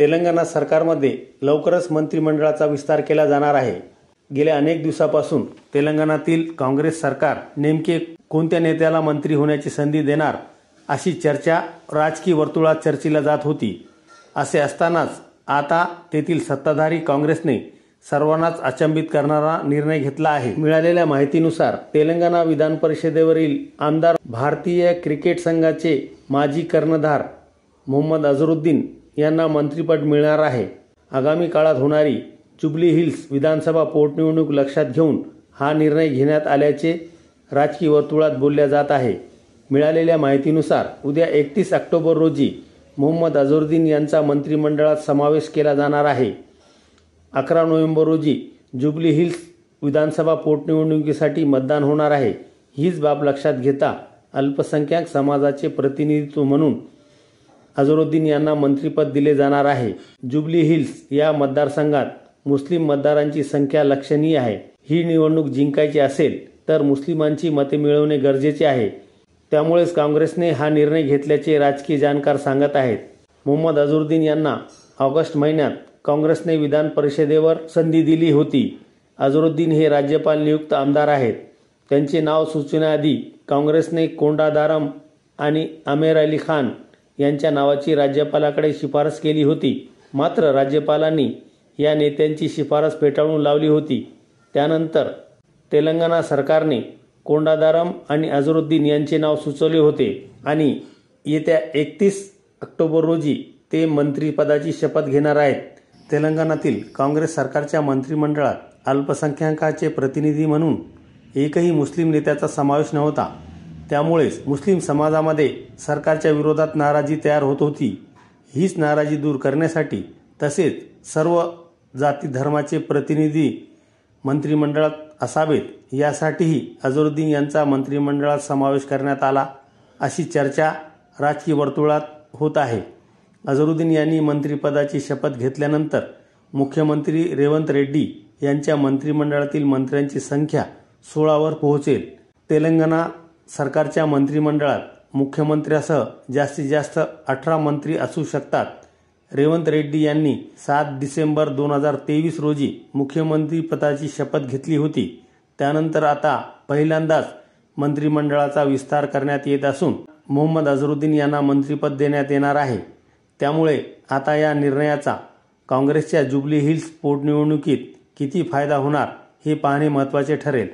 तेलंगणा सरकारमध्ये लवकरच मंत्रिमंडळाचा विस्तार केला जाणार आहे। गेल्या अनेक दिवसापासून तेलंगणातील काँग्रेस सरकार नेमके कोणत्या नेत्याला मंत्री होण्याची संधी देणार अशी चर्चा राजकीय वर्तुळात चर्चिला जात होती। असे असतानाच आता तेथील सत्ताधारी काँग्रेसने सर्वांनाच अचंबित करणारा निर्णय घेतला आहे। मिळालेल्या माहितीनुसार तेलंगणा विधान परिषदेवरील आमदार भारतीय क्रिकेट संघाचे माजी कर्णधार मोहम्मद अझरुद्दीन यांना मंत्रिपद मिळणार आहे। आगामी काळात होणारी जुबली हिल्स विधानसभा पोटनिवडणूक लक्षात घेऊन हा निर्णय घेण्यात आल्याचे राजकीय वर्तुळात बोलले जात आहे। मिळालेल्या माहितीनुसार उद्या 31 ऑक्टोबर रोजी मोहम्मद अझरुद्दीन यांचा मंत्रिमंडळात समावेश केला जाणार आहे। 11 नोव्हेंबर रोजी जुबली हिल्स विधानसभा पोटनिवडणुकीसाठी मतदान होणार आहे। हीच बाब लक्षात घेता अल्पसंख्याक समाजाचे प्रतिनिधित्व म्हणून अझरुद्दीन यांना मंत्रिपद दिले जाणार आहे। जुबली हिल्स या मतदारसंघात मुस्लिम मतदारांची संख्या लक्षणीय आहे। ही निवडणूक जिंकायची असेल तर मुस्लिमांची मते मिळवणे गरजेचे आहे। त्यामुळेच काँग्रेसने हा निर्णय घेतल्याचे राजकीय जाणकार सांगत आहेत। मोहम्मद अझरुद्दीन यांना ऑगस्ट महिन्यात काँग्रेसने विधान परिषदेवर संधी दिली होती। अझरुद्दीन हे राज्यपाल नियुक्त आमदार आहेत। त्यांचे नाव सुचवण्याआधी काँग्रेसने कोंडादारम आणि आमेर अली खान यांच्या नावाची राज्यपालाकडे शिफारस केली होती। मात्र राज्यपालांनी या नेत्यांची शिफारस फेटाळून लावली होती। त्यानंतर तेलंगणा सरकारने कोंडादारम आणि अझरुद्दीन यांचे नाव सुचवले होते आणि येत्या 31 ऑक्टोबर रोजी ते मंत्रिपदाची शपथ घेणार आहेत। तेलंगणातील काँग्रेस सरकारच्या मंत्रिमंडळात अल्पसंख्याकांचे प्रतिनिधी म्हणून एकही मुस्लिम नेत्याचा समावेश नव्हता। त्यामुळेच मुस्लिम समाजामध्ये सरकारच्या विरोधात नाराजी तयार होत होती। हीच नाराजी दूर करण्यासाठी तसेच सर्व जाती धर्माचे प्रतिनिधी मंत्रिमंडळात असावेत यासाठीही अझरुद्दीन यांचा मंत्रिमंडळात समावेश करण्यात आला अशी चर्चा राजकीय वर्तुळात होत आहे। अझरुद्दीन यांनी मंत्रिपदाची शपथ घेतल्यानंतर मुख्यमंत्री रेवंत रेड्डी यांच्या मंत्रिमंडळातील मंत्र्यांची संख्या 16 वर पोहोचेल। तेलंगणा सरकारच्या मंत्रिमंडळात मुख्यमंत्र्यासह जास्तीत जास्त 18 मंत्री असू शकतात। रेवंत रेड्डी यांनी 7 डिसेंबर 2023 रोजी मुख्यमंत्रीपदाची शपथ घेतली होती। त्यानंतर आता पहिल्यांदाच मंत्रिमंडळाचा विस्तार करण्यात येत असून मोहम्मद अझरुद्दीन यांना मंत्रिपद देण्यात येणार आहे। त्यामुळे आता या निर्णयाचा काँग्रेसच्या जुबली हिल्स पोटनिवडणुकीत किती फायदा होणार हे पाहणे महत्त्वाचे ठरेल।